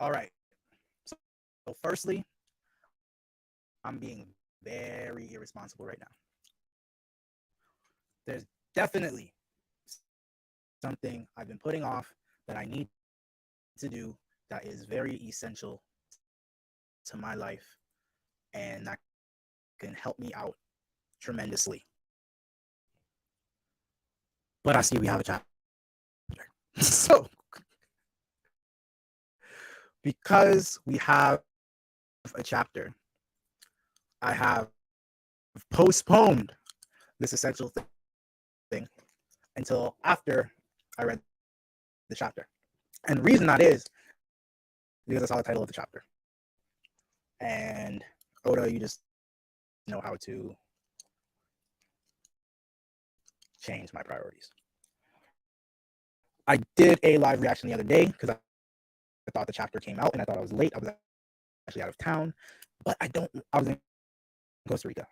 All right. So, firstly, I'm being very irresponsible right now. There's definitely something I've been putting off that I need to do that is very essential to my life and that can help me out tremendously. But I see we have a chapter. So, because we have a chapter, I have postponed this essential thing until after I read the chapter. And the reason that is because I saw the title of the chapter. And Oda, you just know how to change my priorities. I did a live reaction the other day because I thought the chapter came out and I thought I was late. I was actually out of town, but I was in Costa Rica.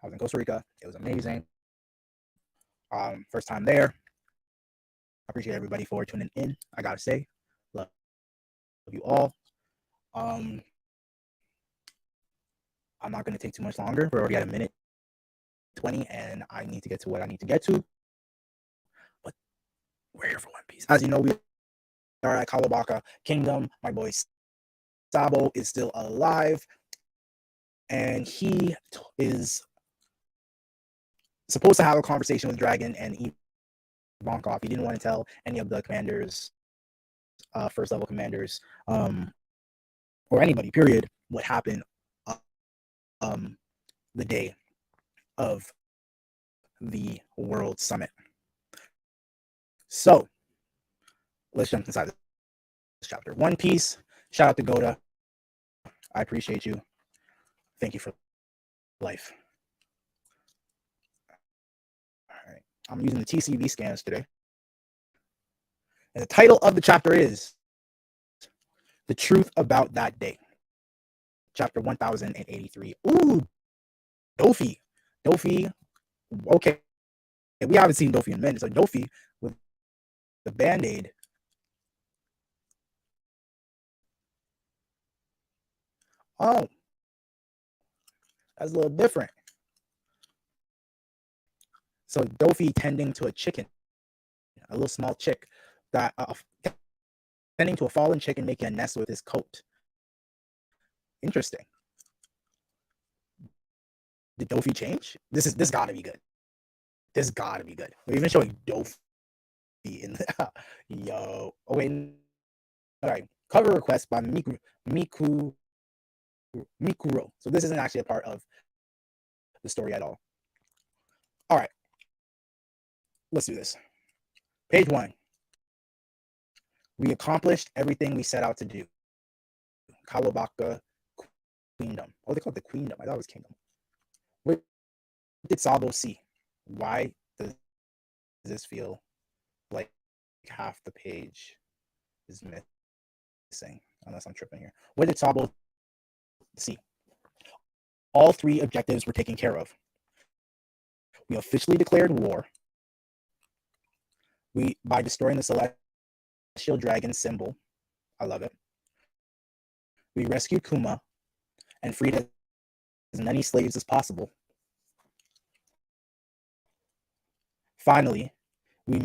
It was amazing. First time there. I appreciate everybody for tuning in. I gotta say, love you all. I'm not gonna take too much longer. We're already at a minute 20, and I need to get to what I need to get to. But we're here for One Piece. As you know, we are at Kawabaka Kingdom. My boy Sabo is still alive, and he is supposed to have a conversation with Dragon and ivankov. He didn't want to tell any of the commanders, first level commanders, or anybody, period, what happened the day of the World Summit. So let's jump inside this chapter. One Piece. Shout out to Goda. I appreciate you. Thank you for life. All right. I'm using the TCV scans today. And the title of the chapter is The Truth About That Day. Chapter 1083. Ooh, Dofi. Okay. We haven't seen Dofi in a minute. So Dofi with the Band-Aid. Oh, that's a little different. So Dofi tending to a chicken, a little small chick, that tending to a fallen chicken, making a nest with his coat. Interesting. Did Dofi change? This gotta be good. We're even showing Dofi in the yo. Oh wait, all right. Cover request by Mikuro. So this isn't actually a part of the story at all. All right, let's do this. Page 1. We accomplished everything we set out to do. Kawabaka Queendom. Oh, they call it the Queendom. I thought it was Kingdom. What did Sabo see? Why does this feel like half the page is missing? Unless I'm tripping here. What did Sabo see? All 3 objectives were taken care of. We officially declared war. By destroying the celestial dragon symbol. I love it. We rescued Kuma and freed as many slaves as possible. Finally, we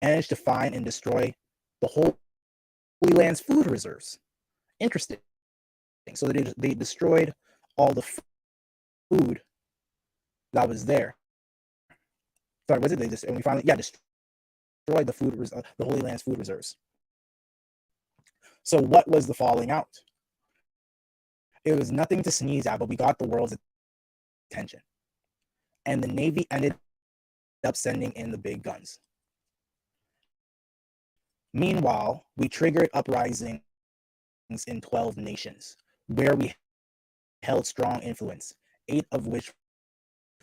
managed to find and destroy the Holy Land's food reserves. Interesting. So they destroyed all the food that was there. Sorry, was it they just and we finally destroyed the Holy Land's food reserves. So what was the falling out? It was nothing to sneeze at, but we got the world's attention. And the Navy ended up sending in the big guns. Meanwhile, we triggered uprisings in 12 nations, where we held strong influence, 8 of which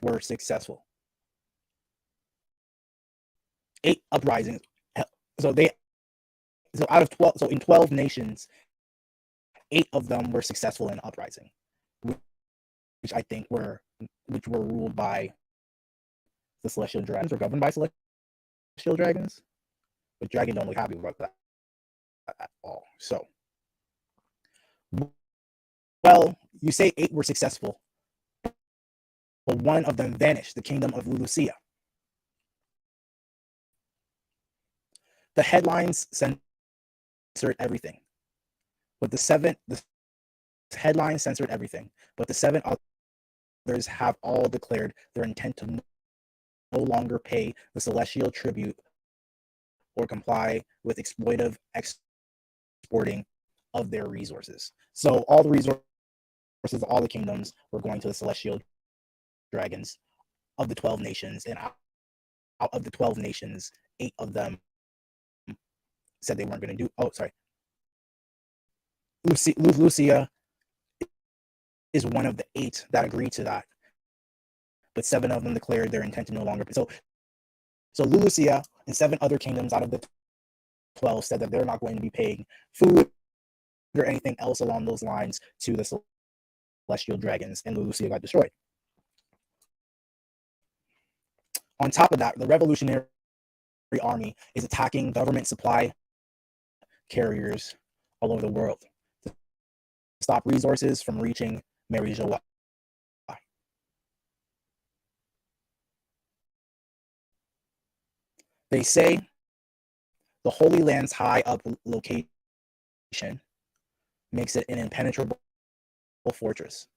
were successful. 8 uprisings. So out of 12, so in 12 nations, 8 of them were successful in uprising, which I think were ruled by the celestial dragons, or governed by celestial dragons. But dragon don't look happy about that at all. So Well, you say 8 were successful, but one of them vanished, the kingdom of Lulusia. The headlines censored everything, but the headlines censored everything, but the 7 others have all declared their intent to no longer pay the celestial tribute or comply with exploitive exporting of their resources. So all the resources of all the kingdoms were going to the celestial dragons of the 12 nations, and out of the 12 nations, 8 of them said they weren't going to do. Oh, sorry. Lucia is one of the 8 that agreed to that, but 7 of them declared their intent to no longer. So Lucia and 7 other kingdoms out of the 12 said that they're not going to be paying food or anything else along those lines to the celestial dragons, and Lucia got destroyed. On top of that, the revolutionary army is attacking government supply carriers all over the world to stop resources from reaching Mary Joa. They say the Holy Land's high up location makes it an impenetrable fortress.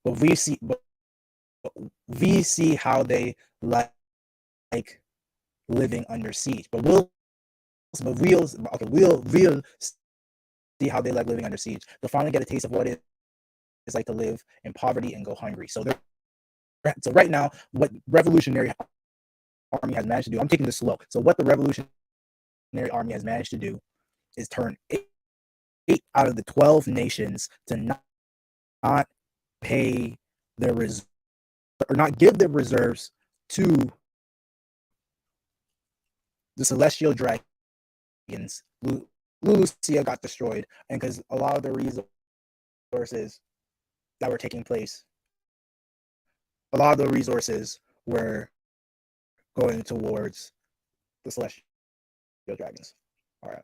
But we see how they like living under siege. We'll see how they like living under siege. They'll finally get a taste of what it is like to live in poverty and go hungry. So right now, what revolutionary army has managed to do, I'm taking this slow. So what the revolutionary army has managed to do is turn 8 out of the 12 nations to not pay their reserves or not give their reserves to the celestial dragons. Lucia got destroyed, and because a lot of the resources that were taking place, a lot of the resources were going towards the celestial dragons. All right.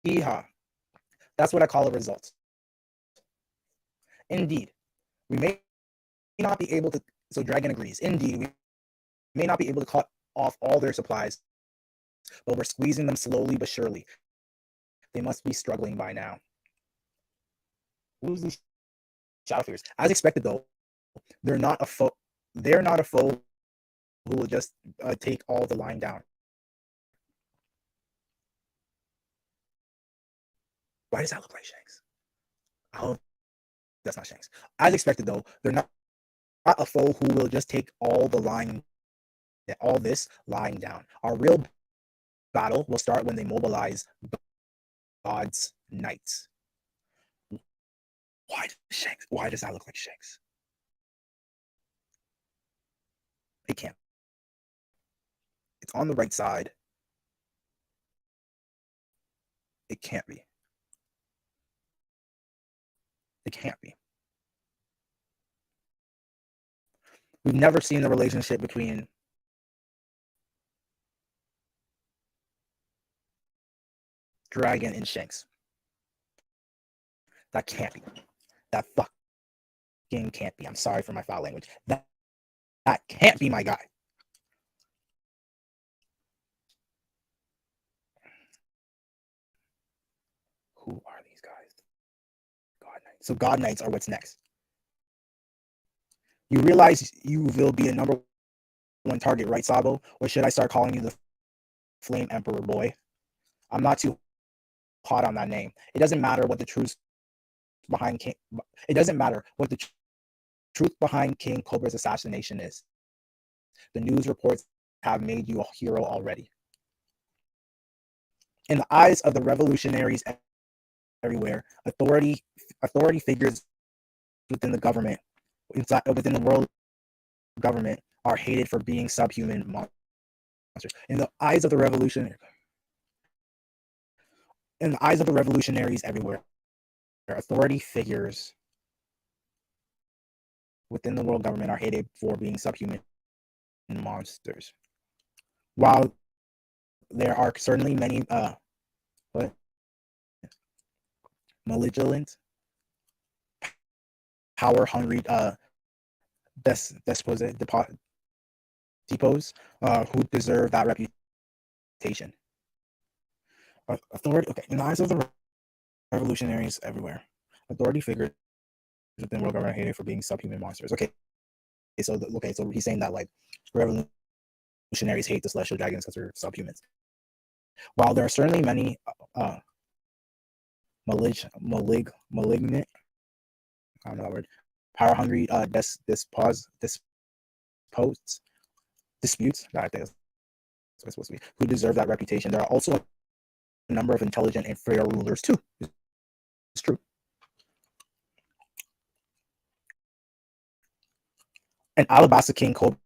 Yeehaw. That's what I call a result. Indeed, we may not be able to. So Dragon agrees. Indeed, we may not be able to cut off all their supplies, but we're squeezing them slowly but surely. They must be struggling by now. Who's these shadow figures? As expected, though, they're not a foe. They're not a foe who will just take all the line down. Why does that look like Shanks? Oh, that's not Shanks. As expected, though, they're not a foe who will just take all this lying down. Our real battle will start when they mobilize God's knights. Why does that look like Shanks? It can't. It's on the right side. It can't be. It can't be. We've never seen the relationship between Dragon and Shanks. That can't be. That fucking can't be. I'm sorry for my foul language. That can't be my guy. Who are these guys? God Knights. So God Knights are what's next. You realize you will be a number 1 target, right, Sabo? Or should I start calling you the Flame Emperor boy? I'm not too hot on that name. It doesn't matter what the truth behind King. It doesn't matter what the truth behind King Cobra's assassination is. The news reports have made you a hero already. In the eyes of the revolutionaries everywhere, authority figures within the government, within the world government, are hated for being subhuman monsters. In the eyes of the revolutionaries everywhere, authority figures within the world government are hated for being subhuman monsters. While there are certainly many malevolent power hungry depots who deserve that reputation. Authority, okay, in the eyes of the revolutionaries everywhere, authority figures within world government hated for being subhuman monsters. So he's saying that like revolutionaries hate the celestial dragons because they're subhumans. While there are certainly many malignant, I don't know that word, power hungry disputes that I think is what it's supposed to be, who deserve that reputation, there are also a number of intelligent and fair rulers too. It's true. And Alabasta King Cobra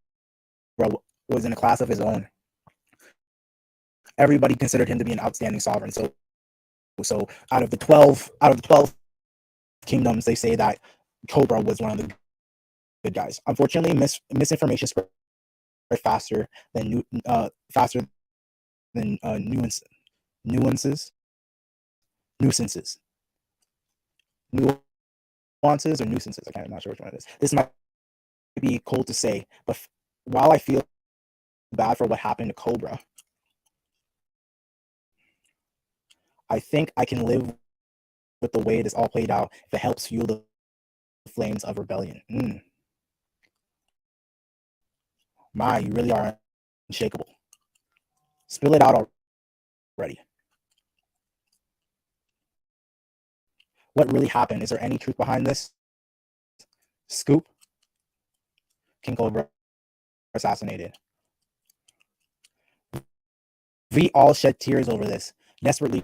was in a class of his own. Everybody considered him to be an outstanding sovereign. So out of the 12 kingdoms, they say that Cobra was one of the good guys. Unfortunately, misinformation spread faster than nuances, nuances, nuisances, nuances or nuisances. I'm not sure which one it is. This might be cold to say, but while I feel bad for what happened to Cobra, I think I can live with the way this all played out if it helps fuel the flames of rebellion. My, you really are unshakable. Spill it out already. What really happened? Is there any truth behind this? Scoop? King Cobra assassinated. We all shed tears over this, desperately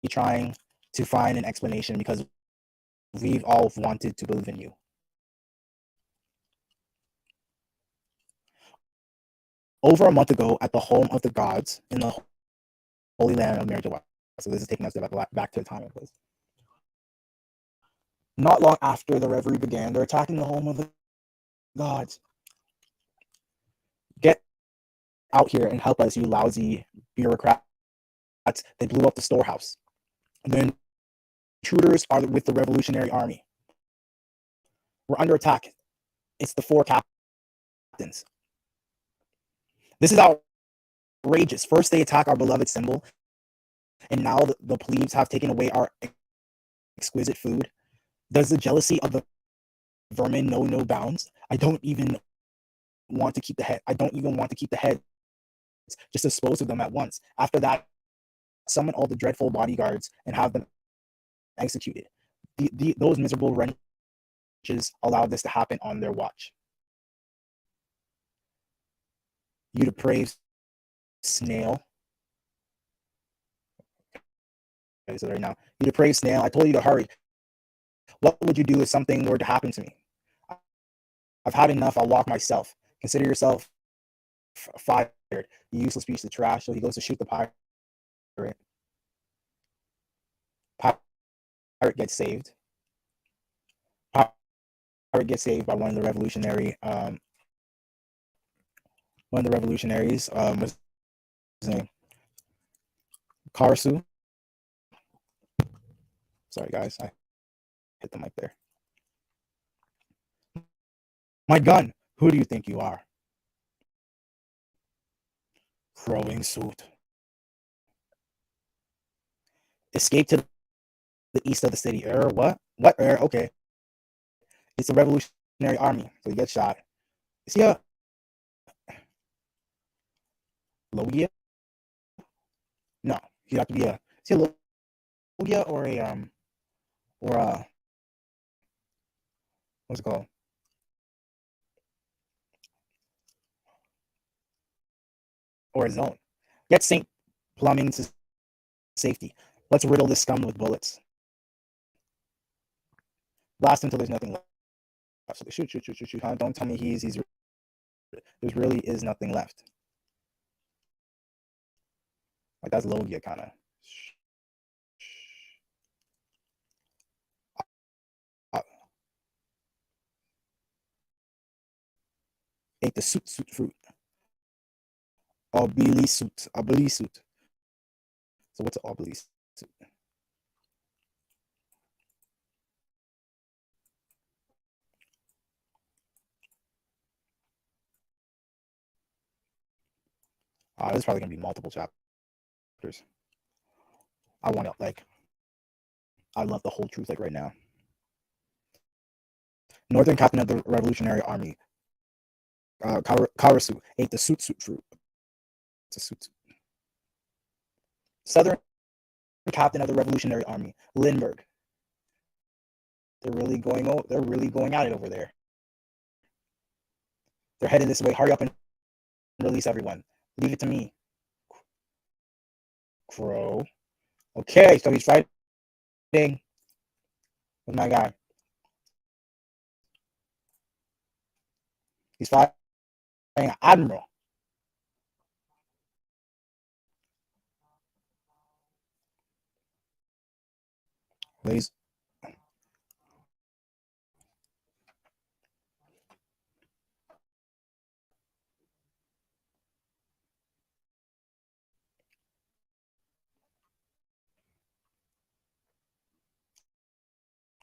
trying to find an explanation because we've all wanted to believe in you. Over a month ago, at the home of the gods in the Holy Land of Merijawa. So this is taking us back to the time it was. Not long after the reverie began, they're attacking the home of the gods. Get out here and help us, you lousy bureaucrats. They blew up the storehouse. The intruders are with the revolutionary army. We're under attack. It's the 4 captains. This is outrageous. First, they attack our beloved symbol, and now the plebes have taken away our exquisite food. Does the jealousy of the vermin know no bounds? I don't even want to keep the heads. Just dispose of them at once. After that, summon all the dreadful bodyguards and have them executed. Those miserable wretches allowed this to happen on their watch. You depraved snail. Okay, so right now, you depraved snail. I told you to hurry. What would you do if something were to happen to me? I've had enough. I'll walk myself. Consider yourself fired. You useless piece of trash. So he goes to shoot the pirate. Pirate gets saved. Pirate gets saved by one of the revolutionaries. What's his name? Karsu. Sorry, guys. I hit the mic there. My gun. Who do you think you are? Crowing suit. Escape to the east of the city. What? What? Okay. It's a revolutionary army, so he gets shot. Is he a Logia? No, he'd have to be a. Is he a Logia or a what's it called? Or a zone? Get Saint Plumbing to safety. Let's riddle this scum with bullets. Blast until there's nothing left. So shoot. Huh? Don't tell me he's. There really is nothing left. Like that's Logia kind of. Ate the suit fruit. Obili suit. So what's an obili suit? This is probably gonna be multiple chapters. I want to like. I love the whole truth like right now. Northern captain of the Revolutionary Army, Karasu, ate the suit fruit. It's a suit. Southern captain of the Revolutionary Army, Lindbergh. They're really going. They're really going at it over there. They're headed this way. Hurry up and release everyone. Leave it to me. Crow. Okay, so he's fighting with my guy. He's fighting an admiral. Ladies.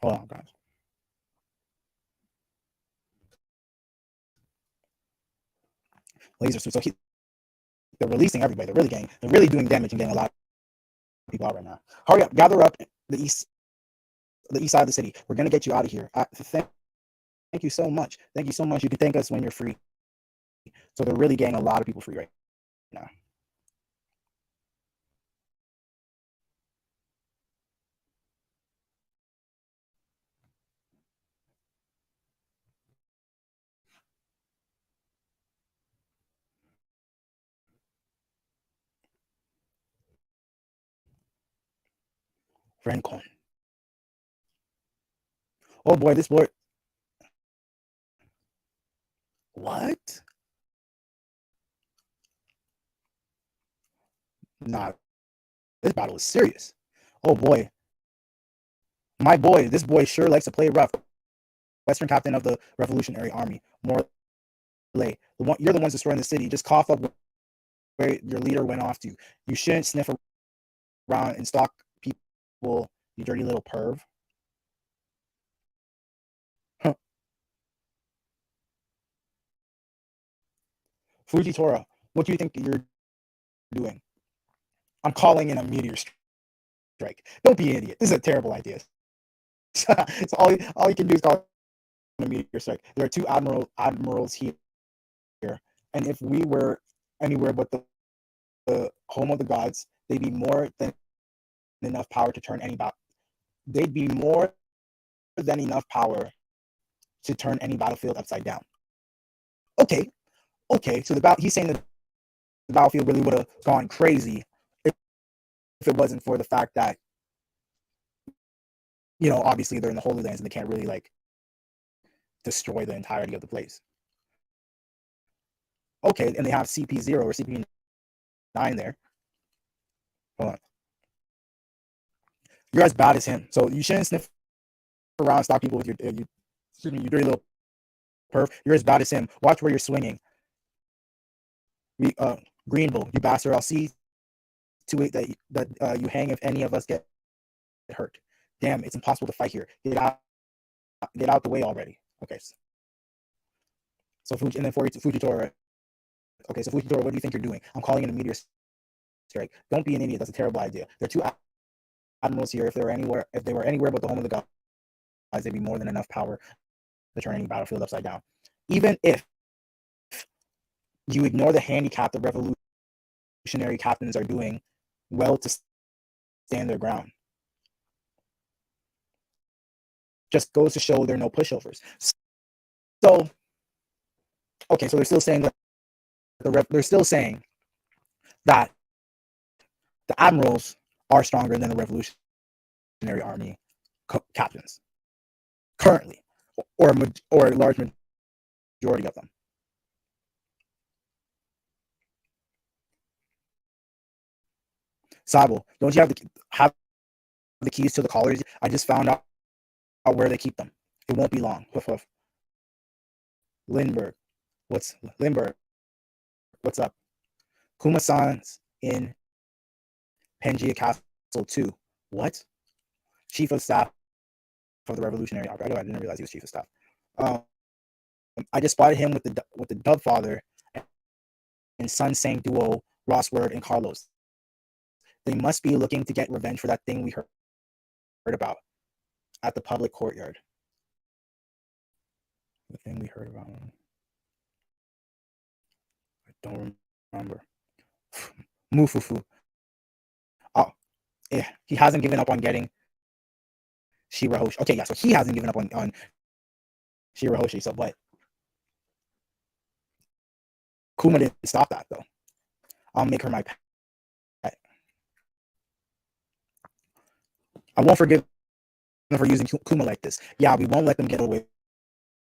Hold on, guys. Laser suit. So they're releasing everybody. They're really doing damage and getting a lot of people out right now. Hurry up, gather up the east side of the city. We're gonna get you out of here. Thank you so much. Thank you so much. You can thank us when you're free. So they're really getting a lot of people free right now. Rincon. Oh boy, this boy. What? Nah, this battle is serious. Oh boy. My boy, this boy sure likes to play rough. Western captain of the Revolutionary Army. You're the ones destroying the city. Just cough up where your leader went off to. You shouldn't sniff around and stalk people, you dirty little perv. Huh. Fujitora, what do you think you're doing? I'm calling in a meteor strike. Don't be an idiot. This is a terrible idea. So all you can do is call in a meteor strike. There are two admirals here, and if we were anywhere but the home of the gods, they'd be more than enough power to turn any They'd be more than enough power to turn any battlefield upside down. Okay. So he's saying that the battlefield really would have gone crazy if it wasn't for the fact that, obviously they're in the Holy Lands and they can't really like destroy the entirety of the place. Okay, and they have CP0 or CP9 there. Hold on. You're as bad as him, so you shouldn't sniff around and stop people with your you dirty little perf. You're as bad as him. Watch where you're swinging. Greenville, you bastard. I'll see to it that you hang if any of us get hurt. Damn, it's impossible to fight here. Get out the way already. Okay. So Fujitora. Okay, so Fujitora, what do you think you're doing? I'm calling in a meteor strike. Don't be an idiot. That's a terrible idea. There are two admirals here. If they were anywhere but the home of the gods, they'd be more than enough power to turn any battlefield upside down. Even if you ignore the handicap the revolutionary captains are doing well to stand their ground. Just goes to show they're no pushovers. So, okay, so they're still saying that the admirals are stronger than the Revolutionary Army captains currently, or a large majority of them. Sabo, don't you have the keys to the collars? I just found out where they keep them. It won't be long. Hoof hoof. Lindbergh, what's up? Kuma-san's in Pangaea Castle 2. What? Chief of Staff of the Revolutionary Army. I didn't realize he was Chief of Staff. I just spotted him with the Dove Father and Sun Sang duo Rossword, and Carlos. They must be looking to get revenge for that thing we heard about at the public courtyard. The thing we heard about. I don't remember. Mufufu. Oh, yeah. He hasn't given up on getting Shirahoshi. Okay, yeah, so he hasn't given up on Shirahoshi, so but Kuma didn't stop that though. I'll make her my pet. I won't forgive them for using Kuma like this. Yeah, we won't let them get away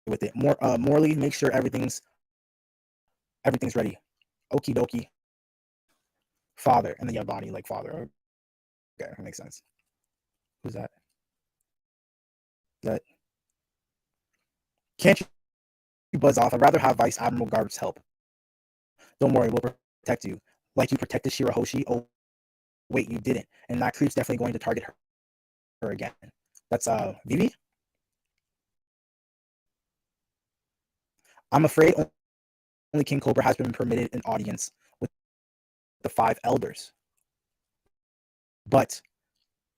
with it. Morley, make sure everything's ready. Okie dokie. Father, and then you have Bonnie like father. Okay, that makes sense. Who's that? That can't you buzz off? I'd rather have Vice Admiral Garp's help. Don't worry, we'll protect you. Like you protected Shirahoshi. Oh, wait, you didn't. And that creep's definitely going to target her again. That's Vivi. I'm afraid only King Cobra has been permitted an audience with the 5 elders. But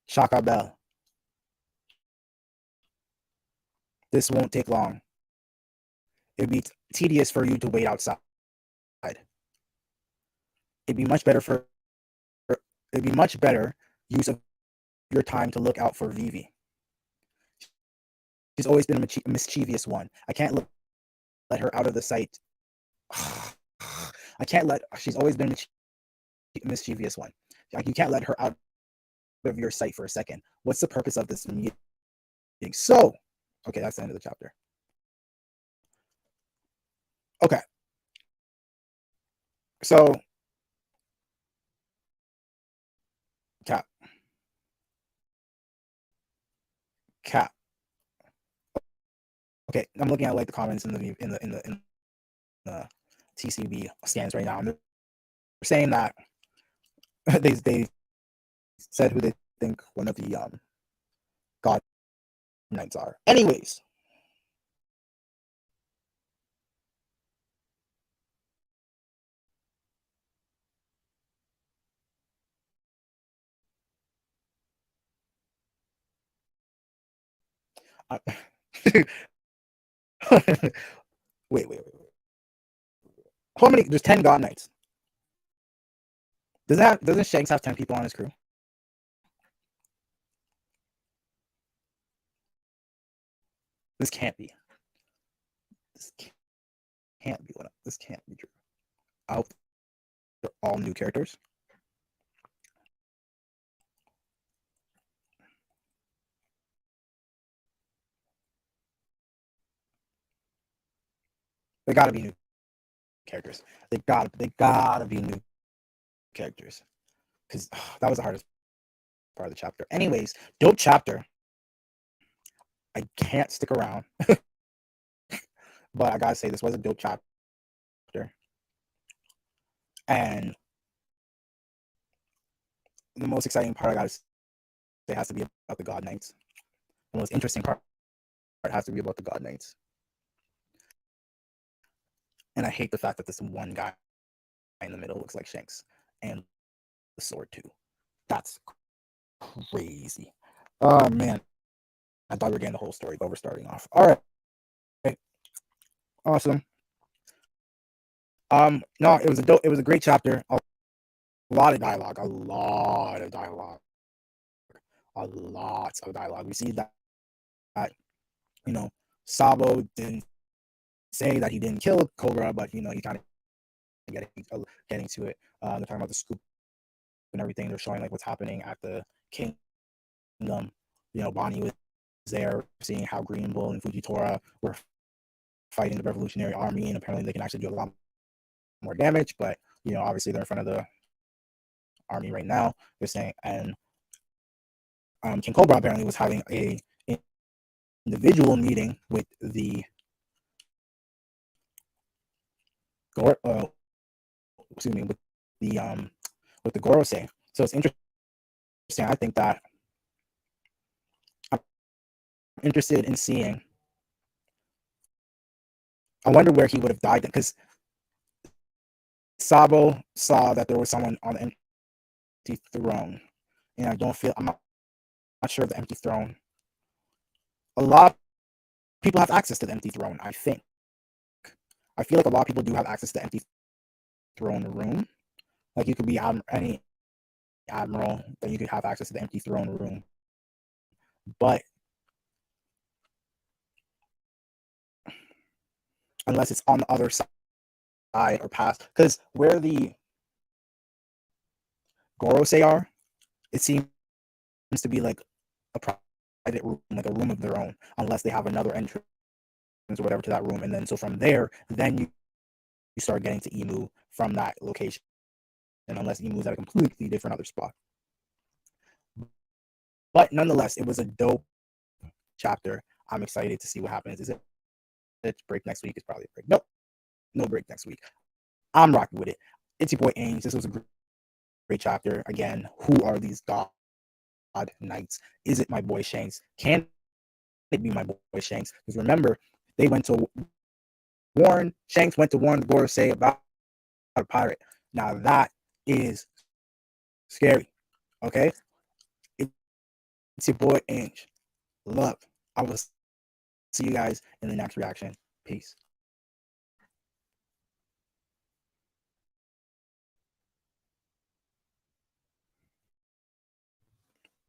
Shaka Bell, this won't take long. It'd be tedious for you to wait outside. It'd be much better use of your time to look out for Vivi. She's always been a mischievous one. I can't let her out of the sight. She's always been a mischievous one. You can't let her out of your sight for a second. What's the purpose of this meeting? So, okay, that's the end of the chapter. Okay. So, Cap. Okay, I'm looking at like the comments in the TCB scans right now. And they're saying that they said who they think one of the God Knights are. Anyways, wait. How many? There's 10 God Knights. Doesn't Shanks have 10 people on his crew? This can't be. This can't be what. This can't be true. I hope they're all new characters. They gotta be new characters. They gotta be new characters. Because that was the hardest part of the chapter. Anyways, dope chapter. I can't stick around. But I gotta say, this was a dope chapter. And the most exciting part I gotta say has to be about the God Knights. The most interesting part has to be about the God Knights. And I hate the fact that this one guy in the middle looks like Shanks. And the sword too. That's crazy. Oh man. I thought we were getting the whole story, but we're starting off. All right. Awesome. No, it was a great chapter. A lot of dialogue. We see that Sabo didn't say that he didn't kill Cobra, but he kind of getting to it. They're talking about the scoop and everything. They're showing like what's happening at the kingdom. Bonnie was there, seeing how Green Bull and Fujitora were fighting the Revolutionary Army, and apparently they can actually do a lot more damage. But obviously they're in front of the army right now. They're saying, and King Cobra apparently was having a individual meeting with the with the Gorosei. So it's interesting. I think that I'm interested in seeing. I wonder where he would have died then, because Sabo saw that there was someone on the empty throne, and I'm not sure of the empty throne. A lot of people have access to the empty throne, I think. I feel like a lot of people do have access to the empty throne room. Like you could be any admiral that you could have access to the empty throne room. But unless it's on the other side or past, because where the Gorosei are, it seems to be like a private room, like a room of their own, unless they have another entrance or whatever to that room. And then so from there, then you start getting to Emu from that location. And unless Emu's at a completely different other spot. But nonetheless, it was a dope chapter. I'm excited to see what happens. Is it break next week? It's probably a break. Nope. No break next week. I'm rocking with it. It's your boy Ange. This was a great chapter. Again, who are these god knights? Is it my boy Shanks? Can it be my boy Shanks? Because remember, they went to Shanks went to warn the Gorosei about a pirate. Now that is scary. Okay? It's your boy Ange. Love. I will see you guys in the next reaction. Peace.